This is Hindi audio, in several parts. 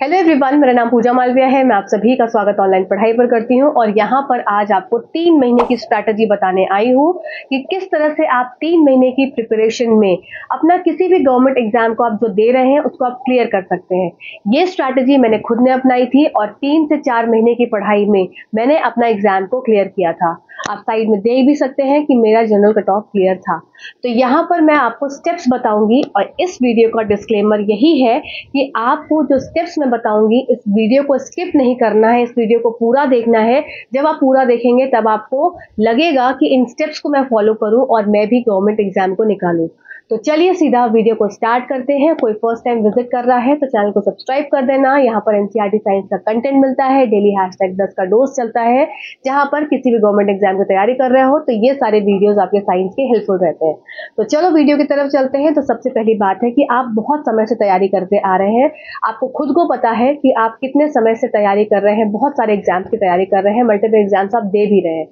हेलो एवरीवन, मेरा नाम पूजा मालविया है। मैं आप सभी का स्वागत ऑनलाइन पढ़ाई पर करती हूँ और यहाँ पर आज आपको 3 महीने की स्ट्रैटेजी बताने आई हूँ कि किस तरह से आप 3 महीने की प्रिपरेशन में अपना किसी भी गवर्नमेंट एग्जाम को आप जो दे रहे हैं उसको आप क्लियर कर सकते हैं। ये स्ट्रैटेजी मैंने खुद ने अपनाई थी और 3 से 4 महीने की पढ़ाई में मैंने अपना एग्जाम को क्लियर किया था। आप साइड में देख भी सकते हैं कि मेरा जनरल कट ऑफ क्लियर था। तो यहाँ पर मैं आपको स्टेप्स बताऊंगी और इस वीडियो का डिस्क्लेमर यही है कि आपको जो स्टेप्स मैं बताऊंगी इस वीडियो को स्किप नहीं करना है, इस वीडियो को पूरा देखना है। जब आप पूरा देखेंगे तब आपको लगेगा कि इन स्टेप्स को मैं फॉलो करूं और मैं भी गवर्नमेंट एग्जाम को निकालूं। तो चलिए सीधा वीडियो को स्टार्ट करते हैं। कोई फर्स्ट टाइम विजिट कर रहा है तो चैनल को सब्सक्राइब कर देना। यहाँ पर एनसीईआरटी साइंस का कंटेंट मिलता है, डेली #10 का डोज चलता है, जहाँ पर किसी भी गवर्नमेंट एग्जाम की तैयारी कर रहे हो तो ये सारे वीडियोस आपके साइंस के हेल्पफुल रहते हैं। तो चलो वीडियो की तरफ चलते हैं। तो सबसे पहली बात है कि आप बहुत समय से तैयारी करते आ रहे हैं, आपको खुद को पता है कि आप कितने समय से तैयारी कर रहे हैं, बहुत सारे एग्जाम्स की तैयारी कर रहे हैं, मल्टीपल एग्जाम्स आप दे भी रहे हैं।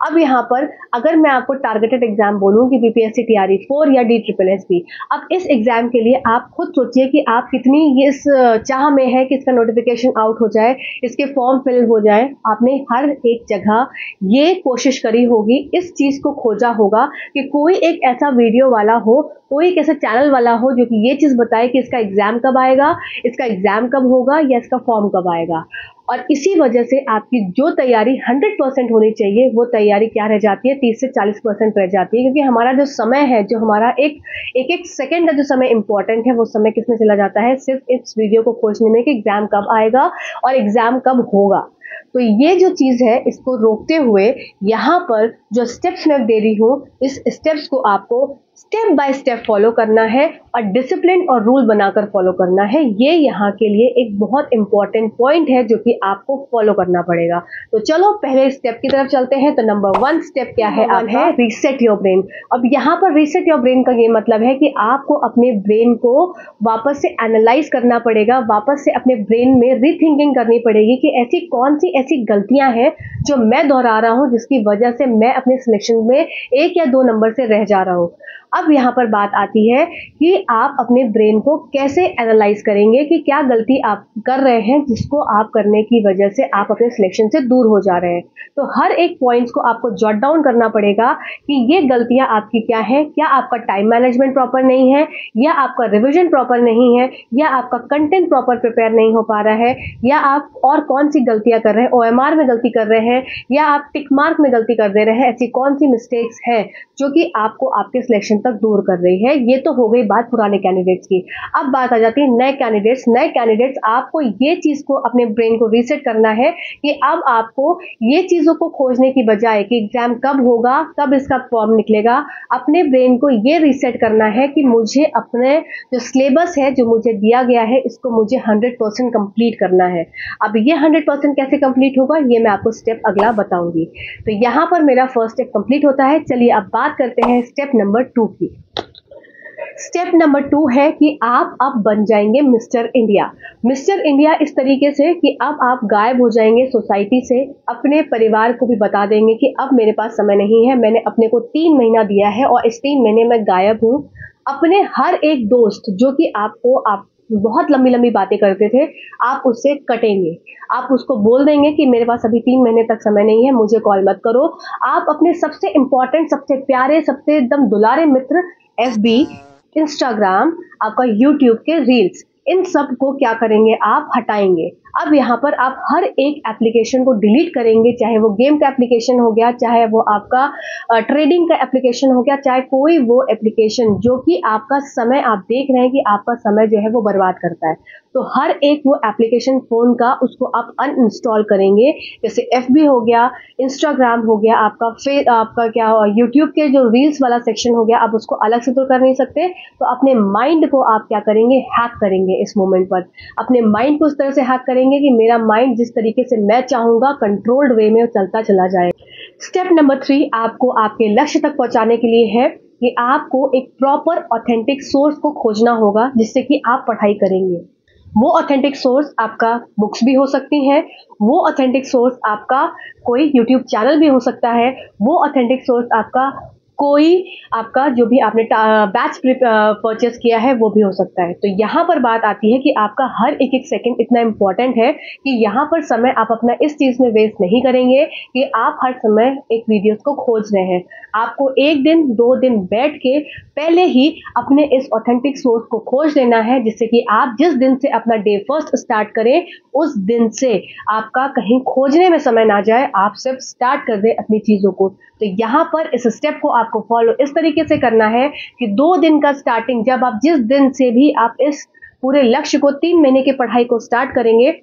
अब यहाँ पर अगर मैं आपको टारगेटेड एग्जाम बोलूँ कि बीपीएससी टीआरई 4 या DSSS, अब इस एग्जाम के लिए आप खुद सोचिए कि आप कितनी इस चाह में है कि इसका नोटिफिकेशन आउट हो जाए, इसके फॉर्म फिल हो जाए। आपने हर एक जगह ये कोशिश करी होगी, इस चीज को खोजा होगा कि कोई एक ऐसा वीडियो वाला हो, कोई एक ऐसा चैनल वाला हो जो कि ये चीज बताए कि इसका एग्जाम कब आएगा, इसका एग्जाम कब होगा या इसका फॉर्म कब आएगा। और इसी वजह से आपकी जो तैयारी 100% होनी चाहिए वो तैयारी क्या रह जाती है, 30 से 40% रह जाती है। क्योंकि हमारा जो समय है, जो हमारा एक सेकंड का जो समय इंपॉर्टेंट है, वो समय किसमें चला जाता है, सिर्फ इस वीडियो को खोजने में कि एग्जाम कब आएगा और एग्जाम कब होगा। तो ये जो चीज है इसको रोकते हुए यहाँ पर जो स्टेप्स मैं दे रही हूँ, इस स्टेप्स को आपको स्टेप बाय स्टेप फॉलो करना है और डिसिप्लिन और रूल बनाकर फॉलो करना है। ये यहाँ के लिए एक बहुत इंपॉर्टेंट पॉइंट है जो कि आपको फॉलो करना पड़ेगा। तो चलो पहले स्टेप की तरफ चलते हैं। तो नंबर 1 स्टेप क्या है, आप है रीसेट योर ब्रेन। अब यहाँ पर रीसेट योर ब्रेन का ये मतलब है कि आपको अपने ब्रेन को वापस से एनालाइज करना पड़ेगा, वापस से अपने ब्रेन में रीथिंकिंग करनी पड़ेगी कि ऐसी कौन सी ऐसी गलतियां हैं जो मैं दोहरा रहा हूं, जिसकी वजह से मैं अपने सिलेक्शन में 1 या 2 नंबर से रह जा रहा हूं। अब यहाँ पर बात आती है कि आप अपने ब्रेन को कैसे एनालाइज करेंगे कि क्या गलती आप कर रहे हैं जिसको आप करने की वजह से आप अपने सिलेक्शन से दूर हो जा रहे हैं। तो हर एक पॉइंट्स को आपको जॉट डाउन करना पड़ेगा कि ये गलतियां आपकी क्या है। क्या आपका टाइम मैनेजमेंट प्रॉपर नहीं है, या आपका रिविजन प्रॉपर नहीं है, या आपका कंटेंट प्रॉपर प्रिपेयर नहीं हो पा रहा है, या आप और कौन सी गलतियां कर रहे हैं, OMR में गलती कर रहे हैं, या आप टिक मार्क में गलती कर दे रहे हैं। ऐसी कौन सी मिस्टेक्स है जो कि आपको आपके सिलेक्शन तक दूर कर रही है। ये तो हो गई बात पुराने कैंडिडेट्स की। अब बात आ जाती है नए कैंडिडेट्स। आपको ये चीज को अपने ब्रेन को रीसेट करना है कि अब आपको ये चीजों को खोजने की बजाय कि एग्जाम कब होगा, कब इसका फॉर्म निकलेगा, अपने ब्रेन को ये रीसेट करना है कि मुझे अपने जो सिलेबस है, जो मुझे दिया गया है, इसको मुझे 100% कंप्लीट करना है। अब ये 100% कैसे कंप्लीट होगा ये मैं आपको स्टेप अगला बताऊंगी। तो यहाँ पर मेरा फर्स्ट स्टेप कंप्लीट होता है। चलिए अब बात करते हैं स्टेप नंबर 2 की। स्टेप नंबर 2 है कि आप अब बन जाएंगे मिस्टर इंडिया। मिस्टर इंडिया इस तरीके से कि अब आप गायब हो जाएंगे सोसाइटी से, अपने परिवार को भी बता देंगे कि अब मेरे पास समय नहीं है, मैंने अपने को 3 महीना दिया है और इस 3 महीने में गायब हूँ। अपने हर एक दोस्त जो कि आप बहुत लंबी लंबी बातें करते थे, आप उससे कटेंगे। आप उसको बोल देंगे कि मेरे पास अभी 3 महीने तक समय नहीं है, मुझे कॉल मत करो। आप अपने सबसे इंपॉर्टेंट, सबसे प्यारे, सबसे एकदम दुलारे मित्र FB, इंस्टाग्राम, आपका यूट्यूब के रील्स, इन सब को क्या करेंगे, आप हटाएंगे। अब यहाँ पर आप हर एक एप्लीकेशन को डिलीट करेंगे, चाहे वो गेम का एप्लीकेशन हो गया, चाहे वो आपका ट्रेडिंग का एप्लीकेशन हो गया, चाहे कोई वो एप्लीकेशन जो कि आपका समय, आप देख रहे हैं कि आपका समय जो है वो बर्बाद करता है। तो हर एक वो एप्लीकेशन फोन का, उसको आप अनइंस्टॉल करेंगे। जैसे FB हो गया, इंस्टाग्राम हो गया, आपका क्या यूट्यूब के जो रील्स वाला सेक्शन हो गया, आप उसको अलग से तो कर नहीं सकते। तो अपने माइंड को आप क्या करेंगे, हैक करेंगे। इस मोमेंट पर अपने माइंड को इस तरह से हैक करेंगे कि मेरा माइंड जिस तरीके से मैं चाहूंगा कंट्रोल्ड वे में चलता चला जाए। स्टेप नंबर 3 आपको आपके लक्ष्य तक पहुंचाने के लिए है कि आपको एक प्रॉपर ऑथेंटिक सोर्स को खोजना होगा जिससे कि आप पढ़ाई करेंगे। वो ऑथेंटिक सोर्स आपका बुक्स भी हो सकती हैं, वो ऑथेंटिक सोर्स आपका कोई यूट्यूब चैनल भी हो सकता है, वो ऑथेंटिक सोर्स आपका कोई आपका जो भी आपने बैच परचेस किया है वो भी हो सकता है। तो यहाँ पर बात आती है कि आपका हर एक एक सेकंड इतना इम्पोर्टेंट है कि यहाँ पर समय आप अपना इस चीज़ में वेस्ट नहीं करेंगे कि आप हर समय एक वीडियोस को खोज रहे हैं। आपको 1 दिन 2 दिन बैठ के पहले ही अपने इस ऑथेंटिक सोर्स को खोज लेना है, जिससे कि आप जिस दिन से अपना डे फर्स्ट स्टार्ट करें उस दिन से आपका कहीं खोजने में समय ना जाए, आप सिर्फ स्टार्ट कर दें अपनी चीज़ों को। तो यहाँ पर इस स्टेप को आपको फॉलो इस तरीके से करना है कि 2 दिन का स्टार्टिंग, जब आप जिस दिन से भी आप इस पूरे लक्ष्य को 3 महीने की पढ़ाई को स्टार्ट करेंगे,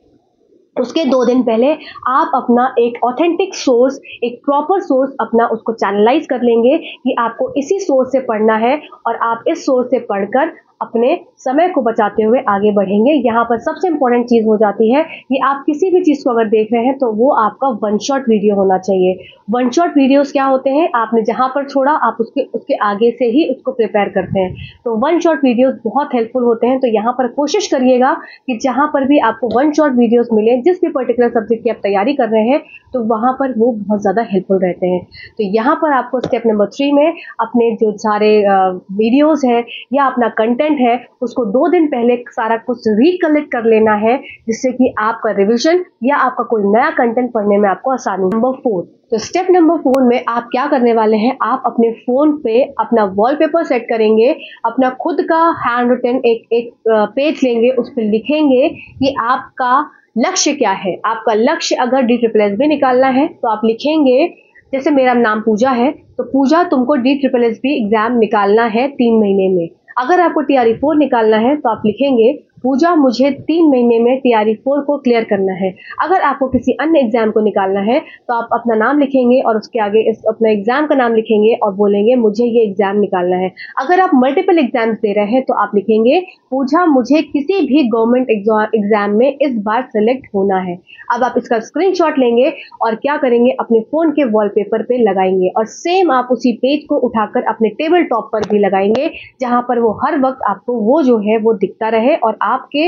उसके 2 दिन पहले आप अपना एक ऑथेंटिक सोर्स, एक प्रॉपर सोर्स अपना उसको चैनलाइज कर लेंगे कि आपको इसी सोर्स से पढ़ना है और आप इस सोर्स से पढ़कर अपने समय को बचाते हुए आगे बढ़ेंगे। यहाँ पर सबसे इंपॉर्टेंट चीज़ हो जाती है कि आप किसी भी चीज़ को अगर देख रहे हैं तो वो आपका वन शॉट वीडियो होना चाहिए। वन शॉट वीडियोस क्या होते हैं, आपने जहाँ पर छोड़ा आप उसके आगे से ही उसको प्रिपेयर करते हैं। तो वन शॉट वीडियोस बहुत हेल्पफुल होते हैं। तो यहाँ पर कोशिश करिएगा कि जहाँ पर भी आपको वन शॉट वीडियोस मिले, जिस भी पर्टिकुलर सब्जेक्ट की आप तैयारी कर रहे हैं, तो वहाँ पर वो बहुत ज़्यादा हेल्पफुल रहते हैं। तो यहाँ पर आपको स्टेप नंबर 3 में अपने जो सारे वीडियोज़ हैं या अपना कंटेंट है उसको 2 दिन पहले सारा कुछ रिकलेक्ट कर लेना है, जिससे कि आपका रिवीजन या आपका कोई नया कंटेंट पढ़ने में आपको आसानी। नंबर 4, तो स्टेप नंबर 4 में आप क्या करने वाले हैं, आप अपने फोन पे अपना वॉलपेपर सेट करेंगे, अपना खुद का हैंड रिटन एक पेज लेंगे, उस पर लिखेंगे कि आपका लक्ष्य क्या है। आपका लक्ष्य अगर DSSB निकालना है तो आप लिखेंगे, जैसे मेरा नाम पूजा है तो पूजा तुमको DSSB एग्जाम निकालना है 3 महीने में। अगर आपको TRE4 निकालना है तो आप लिखेंगे पूजा मुझे 3 महीने में TRE4 को क्लियर करना है। अगर आपको किसी अन्य एग्जाम को निकालना है तो आप अपना नाम लिखेंगे और उसके आगे अपना एग्जाम का नाम लिखेंगे और बोलेंगे मुझे ये एग्जाम निकालना है। अगर आप मल्टीपल एग्जाम्स दे रहे हैं तो आप लिखेंगे पूजा मुझे किसी भी गवर्नमेंट एग्जाम में इस बार सेलेक्ट होना है। अब आप इसका स्क्रीनशॉट लेंगे और क्या करेंगे, अपने फोन के वॉलपेपर पे लगाएंगे और सेम आप उसी पेज को उठाकर अपने टेबल टॉप पर भी लगाएंगे, जहां पर वो हर वक्त आपको वो जो है वो दिखता रहे और आपके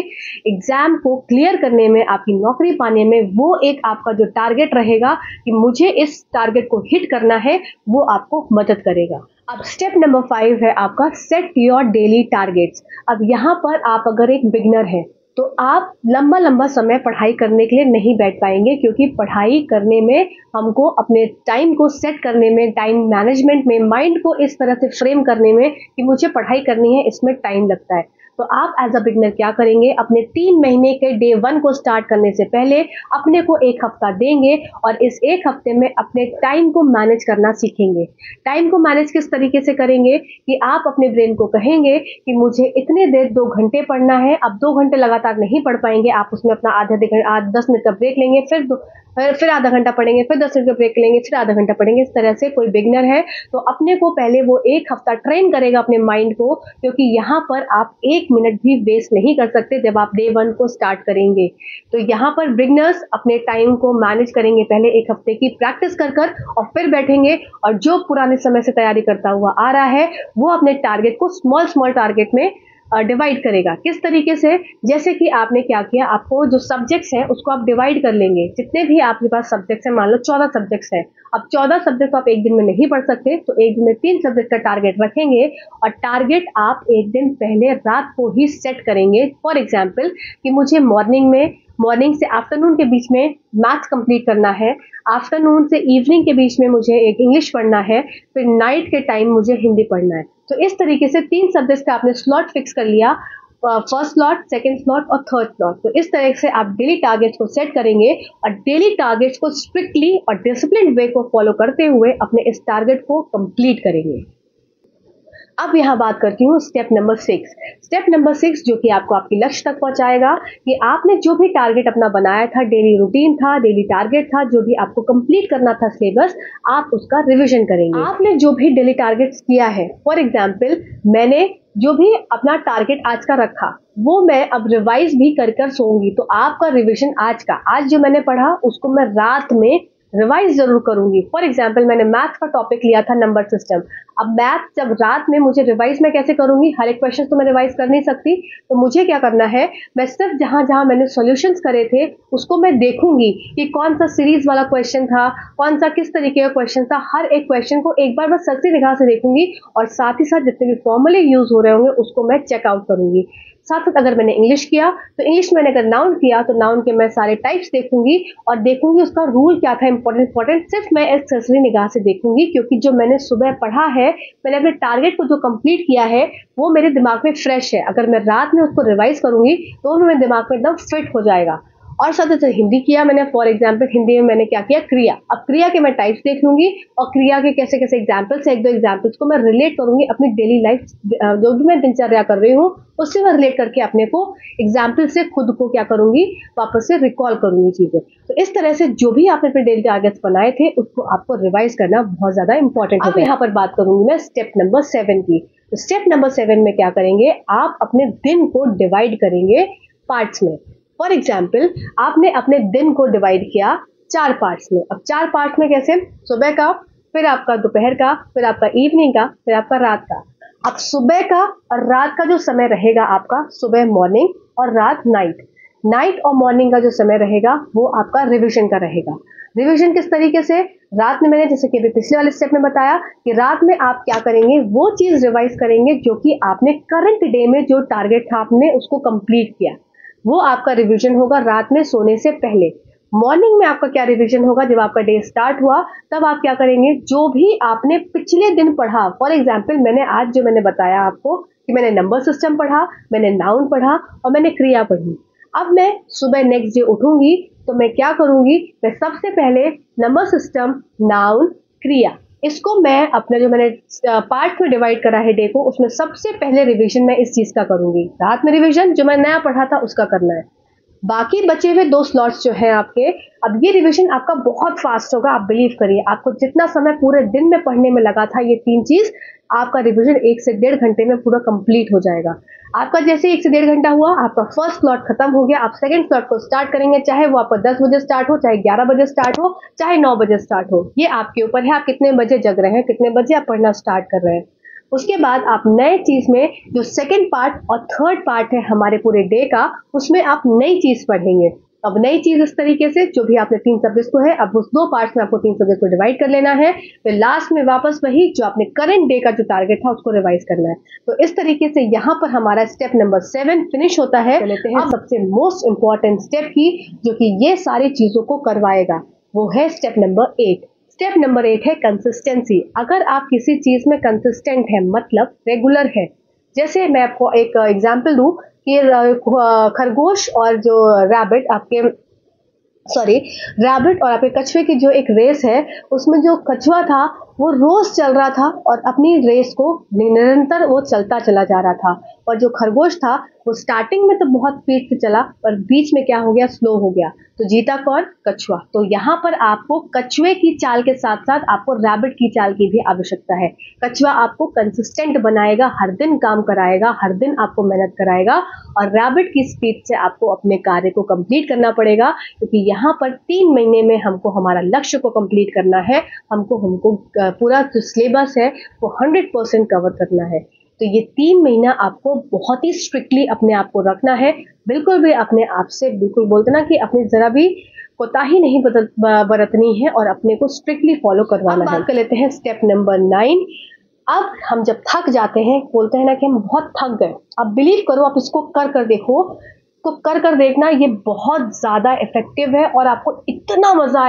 एग्जाम को क्लियर करने में, आपकी नौकरी पाने में वो एक आपका जो टारगेट रहेगा कि मुझे इस टारगेट को हिट करना है, वो आपको मदद करेगा। अब स्टेप नंबर 5 है आपका सेट योर डेली टारगेट्स। अब यहाँ पर आप अगर एक बिगिनर हैं तो आप लंबा समय पढ़ाई करने के लिए नहीं बैठ पाएंगे, क्योंकि पढ़ाई करने में हमको अपने टाइम को सेट करने में, टाइम मैनेजमेंट में, माइंड को इस तरह से फ्रेम करने में कि मुझे पढ़ाई करनी है, इसमें टाइम लगता है। तो आप एज अ बिगनर क्या करेंगे, अपने 3 महीने के डे 1 को स्टार्ट करने से पहले अपने को 1 हफ्ता देंगे और इस 1 हफ्ते में अपने टाइम को मैनेज करना सीखेंगे। टाइम को मैनेज किस तरीके से करेंगे कि आप अपने ब्रेन को कहेंगे कि मुझे इतने देर 2 घंटे पढ़ना है। अब 2 घंटे लगातार नहीं पढ़ पाएंगे, आप उसमें अपना 10 मिनट का ब्रेक लेंगे, फिर आधा घंटा पढ़ेंगे, फिर 10 मिनट का ब्रेक लेंगे, फिर आधा घंटा पढ़ेंगे। इस तरह से कोई बिगनर है तो अपने को पहले वो 1 हफ्ता ट्रेन करेगा अपने माइंड को, क्योंकि यहाँ पर आप 1 मिनट भी वेस्ट नहीं कर सकते जब आप डे 1 को स्टार्ट करेंगे। तो यहाँ पर बिगनर्स अपने टाइम को मैनेज करेंगे पहले 1 हफ्ते की प्रैक्टिस कर और फिर बैठेंगे, और जो पुराने समय से तैयारी करता हुआ आ रहा है वो अपने टारगेट को स्मॉल टारगेट में डिवाइड करेगा। किस तरीके से, जैसे कि आपने क्या किया, आपको जो सब्जेक्ट्स हैं उसको आप डिवाइड कर लेंगे। जितने भी आपके पास सब्जेक्ट्स हैं, मान लो 14 सब्जेक्ट्स हैं, अब 14 सब्जेक्ट आप एक दिन में नहीं पढ़ सकते, तो एक दिन में 3 सब्जेक्ट का टारगेट रखेंगे और टारगेट आप एक दिन पहले रात को ही सेट करेंगे। फॉर एग्जाम्पल कि मुझे मॉर्निंग से आफ्टरनून के बीच में मैथ्स कंप्लीट करना है, आफ्टरनून से इवनिंग के बीच में मुझे एक इंग्लिश पढ़ना है, फिर नाइट के टाइम मुझे हिंदी पढ़ना है। तो इस तरीके से 3 सब्जेक्ट्स का आपने स्लॉट फिक्स कर लिया, फर्स्ट स्लॉट, सेकंड स्लॉट और थर्ड स्लॉट। तो इस तरह से आप डेली टारगेट्स को सेट करेंगे और डेली टारगेट्स को स्ट्रिक्टली और डिसिप्लिन वे को फॉलो करते हुए अपने इस टारगेट को कंप्लीट करेंगे। अब यहाँ बात करती हूँ स्टेप नंबर 6। स्टेप नंबर 6 जो कि आपको आपके लक्ष्य तक पहुंचाएगा कि आपने जो भी टारगेट अपना बनाया था, डेली रूटीन था, डेली टारगेट था, जो भी आपको कंप्लीट करना था सिलेबस, आप उसका रिवीजन करेंगे। आपने जो भी डेली टारगेट्स किया है, फॉर एग्जाम्पल मैंने जो भी अपना टारगेट आज का रखा वो मैं अब रिवाइज भी कर सोऊंगी। तो आपका रिवीजन आज जो मैंने पढ़ा उसको मैं रात में रिवाइज जरूर करूंगी। फॉर एग्जाम्पल मैंने मैथ का टॉपिक लिया था नंबर सिस्टम। अब मैथ जब रात में मुझे रिवाइज मैं कैसे करूंगी, हर एक क्वेश्चन तो मैं रिवाइज कर नहीं सकती, तो मुझे क्या करना है, मैं सिर्फ जहां जहां मैंने सॉल्यूशंस करे थे उसको मैं देखूंगी कि कौन सा सीरीज वाला क्वेश्चन था, कौन सा किस तरीके का क्वेश्चन था। हर एक क्वेश्चन को एक बार मैं सच्ची निगाह से देखूंगी और साथ ही साथ जितने भी फॉर्मूले यूज हो रहे होंगे उसको मैं चेकआउट करूंगी। साथ साथ अगर मैंने इंग्लिश किया तो इंग्लिश में अगर नाउन किया तो नाउन के मैं सारे टाइप्स देखूंगी और देखूंगी उसका रूल क्या था इंपॉर्टेंट सिर्फ मैं एक सरसरी निगाह से देखूंगी, क्योंकि जो मैंने सुबह पढ़ा है, मैंने अपने टारगेट को जो कंप्लीट किया है वो मेरे दिमाग में फ्रेश है। अगर मैं रात में उसको रिवाइज करूंगी तो मेरे दिमाग में एकदम फिट हो जाएगा। और साथ साथ हिंदी किया मैंने, फॉर एग्जाम्पल हिंदी में मैंने क्या किया, क्रिया। अब क्रिया के मैं टाइप्स देख लूंगी और क्रिया के कैसे कैसे एग्जाम्पल्स है, एक दो एग्जाम्पल्स को मैं रिलेट करूंगी अपनी डेली लाइफ, जो भी मैं दिनचर्या कर रही हूँ उससे मैं रिलेट करके अपने को एग्जाम्पल से खुद को क्या करूंगी, वापस से रिकॉल करूंगी चीजें। तो इस तरह से जो भी आपने अपने डेली टारगेट्स बनाए थे उसको आपको रिवाइज करना बहुत ज्यादा इंपॉर्टेंट है। अब यहाँ पर बात करूंगी मैं स्टेप नंबर 7 की। तो स्टेप नंबर 7 में क्या करेंगे, आप अपने दिन को डिवाइड करेंगे पार्ट्स में। फॉर एग्जाम्पल आपने अपने दिन को डिवाइड किया 4 पार्ट्स में। अब 4 पार्ट्स में कैसे, सुबह का, फिर आपका दोपहर का, फिर आपका इवनिंग का, फिर आपका रात का। अब सुबह का और रात का जो समय रहेगा आपका, सुबह मॉर्निंग और रात नाइट। नाइट और मॉर्निंग का जो समय रहेगा वो आपका रिवीजन का रहेगा। रिवीजन किस तरीके से, रात में मैंने जैसे कि अभी पिछले वाले स्टेप में बताया कि रात में आप क्या करेंगे, वो चीज रिवाइज करेंगे जो कि आपने करंट डे में जो टारगेट था आपने उसको कंप्लीट किया, वो आपका रिवीजन होगा रात में सोने से पहले। मॉर्निंग में आपका क्या रिवीजन होगा, जब आपका डे स्टार्ट हुआ तब आप क्या करेंगे, जो भी आपने पिछले दिन पढ़ा। फॉर एग्जाम्पल मैंने आज जो मैंने बताया आपको कि मैंने नंबर सिस्टम पढ़ा, मैंने नाउन पढ़ा और मैंने क्रिया पढ़ी। अब मैं सुबह नेक्स्ट डे उठूंगी तो मैं क्या करूंगी, मैं सबसे पहले नंबर सिस्टम, नाउन, क्रिया, इसको मैं अपने जो मैंने पार्ट में डिवाइड करा है डे को, उसमें सबसे पहले रिवीजन मैं इस चीज का करूंगी। रात में रिवीजन जो मैं नया पढ़ा था उसका करना है। बाकी बचे हुए 2 स्लॉट्स जो हैं आपके, अब ये रिवीजन आपका बहुत फास्ट होगा, आप बिलीव करिए। आपको जितना समय पूरे दिन में पढ़ने में लगा था ये 3 चीज, आपका रिवीजन 1 से 1.5 घंटे में पूरा कंप्लीट हो जाएगा। आपका जैसे 1 से 1.5 घंटा हुआ, आपका फर्स्ट स्लॉट खत्म हो गया, आप सेकंड स्लॉट को स्टार्ट करेंगे, चाहे वो आपका 10 बजे स्टार्ट हो, चाहे 11 बजे स्टार्ट हो, चाहे 9 बजे स्टार्ट हो। ये आपके ऊपर है, आप कितने बजे जग रहे हैं, कितने बजे आप पढ़ना स्टार्ट कर रहे हैं। उसके बाद आप नए चीज में जो सेकंड पार्ट और थर्ड पार्ट है हमारे पूरे डे का, उसमें आप नई चीज पढ़ेंगे। अब नई चीज इस तरीके से, जो भी आपने 3 सब्जेक्ट को है, अब उस 2 पार्ट्स में आपको 3 सब्जेक्ट को डिवाइड कर लेना है, फिर लास्ट में वापस वही जो आपने करंट डे का जो टारगेट था उसको रिवाइज करना है। तो इस तरीके से यहाँ पर हमारा स्टेप नंबर 7 फिनिश होता है। लेते हैं सबसे मोस्ट इंपॉर्टेंट स्टेप की, जो कि ये सारी चीजों को करवाएगा, वो है स्टेप नंबर 8। स्टेप नंबर 8 है कंसिस्टेंसी। अगर आप किसी चीज में कंसिस्टेंट है, मतलब रेगुलर है, जैसे मैं आपको एक एग्जांपल दूं कि खरगोश और जो रैबिट और आपके कछुए की जो एक रेस है, उसमें जो कछुआ था वो रोज चल रहा था और अपनी रेस को निरंतर वो चलता चला जा रहा था, और जो खरगोश था वो स्टार्टिंग में तो बहुत स्पीड से चला पर बीच में क्या हो गया, स्लो हो गया। तो जीता कौन, कछुआ। तो यहाँ पर आपको कछुए की चाल के साथ साथ आपको रैबिट की चाल की भी आवश्यकता है। कछुआ आपको कंसिस्टेंट बनाएगा, हर दिन काम कराएगा, हर दिन आपको मेहनत कराएगा, और रैबिट की स्पीड से आपको अपने कार्य को कंप्लीट करना पड़ेगा, क्योंकि यहाँ पर 3 महीने में हमको हमारा लक्ष्य को कंप्लीट करना है। हमको पूरा जो सिलेबस है वो 100% कवर करना है। तो ये 3 महीना आपको बहुत ही स्ट्रिक्टली अपने आप को रखना है। बिल्कुल भी अपने आप से बिल्कुल बोलते ना कि अपने जरा भी कोताही नहीं बरतनी है और अपने को स्ट्रिक्टली फॉलो करवाना है। कर लेते हैं स्टेप नंबर 9। अब हम जब थक जाते हैं, बोलते हैं ना कि हम बहुत थक गए, अब बिलीव करो, आप इसको कर देखो, तो कर देखना, ये बहुत ज्यादा इफेक्टिव है और आपको इतना मजा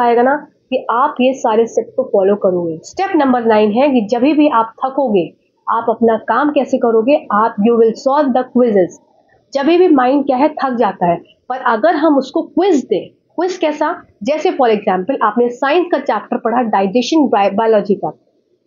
आएगा ना कि आप ये सारे स्टेप को फॉलो करोगे। स्टेप नंबर 9 है कि जब भी आप थकोगे, आप अपना काम कैसे करोगे, आप you will solve the quizzes. जब भी माइंड क्या है, थक जाता है, पर अगर हम उसको क्विज दें, क्विज कैसा, जैसे फॉर एग्जाम्पल आपने साइंस का चैप्टर पढ़ा, डाइजेशन बायोलॉजी का,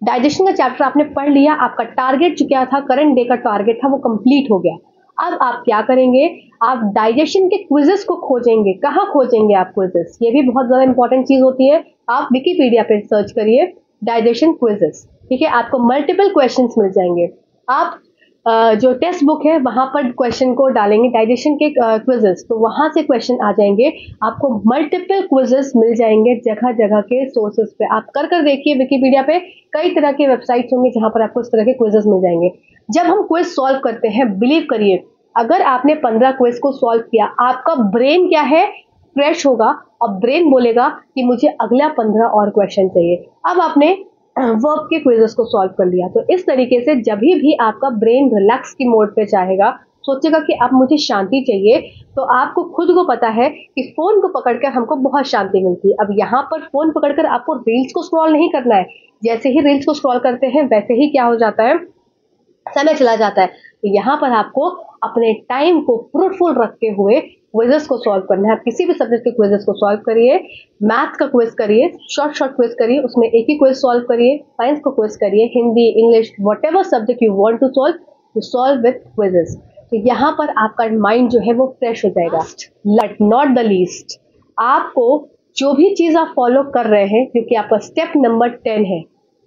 डाइजेशन का चैप्टर आपने पढ़ लिया, आपका टारगेट जो क्या था, करंट डे का टारगेट था, वो कंप्लीट हो गया। अब आप क्या करेंगे, आप डाइजेशन के क्विजेस को खोजेंगे। कहाँ खोजेंगे आप क्विजेस, ये भी बहुत ज्यादा इंपॉर्टेंट चीज होती है। आप विकिपीडिया पे सर्च करिए डाइजेशन क्विजेस, ठीक है, आपको मल्टीपल क्वेश्चंस मिल जाएंगे। आप जो टेक्स्ट बुक है वहां पर क्वेश्चन को डालेंगे, डाइजेशन के क्विजेस, तो वहां से क्वेश्चन आ जाएंगे। आपको मल्टीपल क्विजेस मिल जाएंगे जगह जगह के सोर्सेज पे। आप कर कर देखिए, विकिपीडिया पे कई तरह के वेबसाइट्स होंगे जहां पर आपको इस तरह के क्विजेस मिल जाएंगे। जब हम क्विज सॉल्व करते हैं, बिलीव करिए, अगर आपने 15 क्विज को सॉल्व किया, आपका ब्रेन क्या है, फ्रेश होगा और ब्रेन बोलेगा कि मुझे अगला 15 और क्वेश्चन चाहिए। अब आपने वर्ब के क्विजेस को सॉल्व कर लिया। तो इस तरीके से जब भी आपका ब्रेन रिलैक्स की मोड पे चाहेगा, सोचेगा कि अब मुझे शांति चाहिए, तो आपको खुद को पता है कि फोन को पकड़कर हमको बहुत शांति मिलती है। अब यहाँ पर फोन पकड़कर आपको रील्स को स्क्रॉल नहीं करना है। जैसे ही रील्स को स्क्रॉल करते हैं वैसे ही क्या हो जाता है, समय चला जाता है। तो यहाँ पर आपको अपने टाइम को फ्रूटफुल रखते हुए क्विजेस को सॉल्व करना है। आप किसी भी सब्जेक्ट के क्विजेस को सॉल्व करिए, मैथ का क्विज करिए, शॉर्ट क्विज करिए, उसमें एक ही क्विज सॉल्व करिए, साइंस का क्विज करिए, Hindi, English, whatever subject you want to solve, you solve with quizzes. तो यहाँ पर आपका माइंड जो है वो फ्रेश हो जाएगा। बट नॉट द लीस्ट, आपको जो भी चीज आप फॉलो कर रहे हैं, क्योंकि आपका स्टेप नंबर 10 है,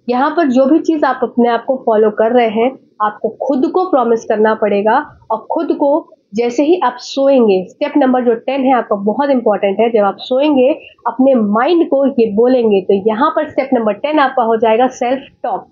यहाँ पर जो भी चीज आप अपने आप को फॉलो कर रहे हैं, आपको खुद को प्रॉमिस करना पड़ेगा। और खुद को जैसे ही आप सोएंगे, स्टेप नंबर जो 10 है आपका बहुत इंपॉर्टेंट है, जब आप सोएंगे अपने माइंड को ये बोलेंगे, तो यहाँ पर स्टेप नंबर 10 आपका हो जाएगा सेल्फ टॉक।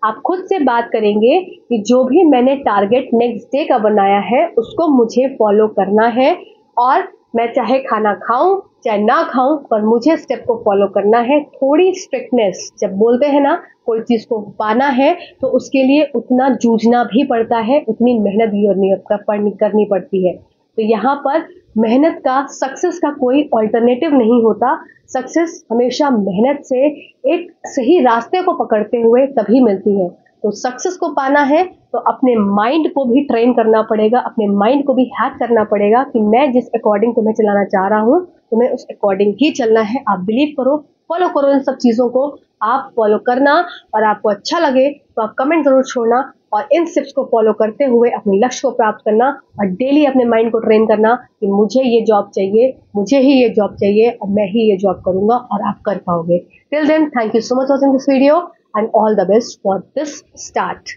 आप खुद से बात करेंगे कि जो भी मैंने टारगेट नेक्स्ट डे का बनाया है उसको मुझे फॉलो करना है, और मैं चाहे खाना खाऊं चाहे ना खाऊं, पर मुझे स्टेप को फॉलो करना है। थोड़ी स्ट्रिक्टनेस, जब बोलते हैं ना कोई चीज को पाना है तो उसके लिए उतना जूझना भी पड़ता है, उतनी मेहनत भी करनी पड़ती है। तो यहाँ पर मेहनत का, सक्सेस का कोई ऑल्टरनेटिव नहीं होता। सक्सेस हमेशा मेहनत से एक सही रास्ते को पकड़ते हुए तभी मिलती है। तो सक्सेस को पाना है तो अपने माइंड को भी ट्रेन करना पड़ेगा, अपने माइंड को भी हैक करना पड़ेगा कि मैं जिस अकॉर्डिंग तुम्हें चलाना चाह रहा हूँ तुम्हें उस अकॉर्डिंग ही चलना है। आप बिलीव करो, फॉलो करो इन सब चीजों को, आप फॉलो करना। और आपको अच्छा लगे तो आप कमेंट जरूर छोड़ना, और इन स्टेप्स को फॉलो करते हुए अपने लक्ष्य को प्राप्त करना, और डेली अपने माइंड को ट्रेन करना कि मुझे ये जॉब चाहिए, मुझे ही ये जॉब चाहिए, और मैं ही ये जॉब करूंगा, और आप कर पाओगे। Till then, thank you so much watching this video and all the best for this start.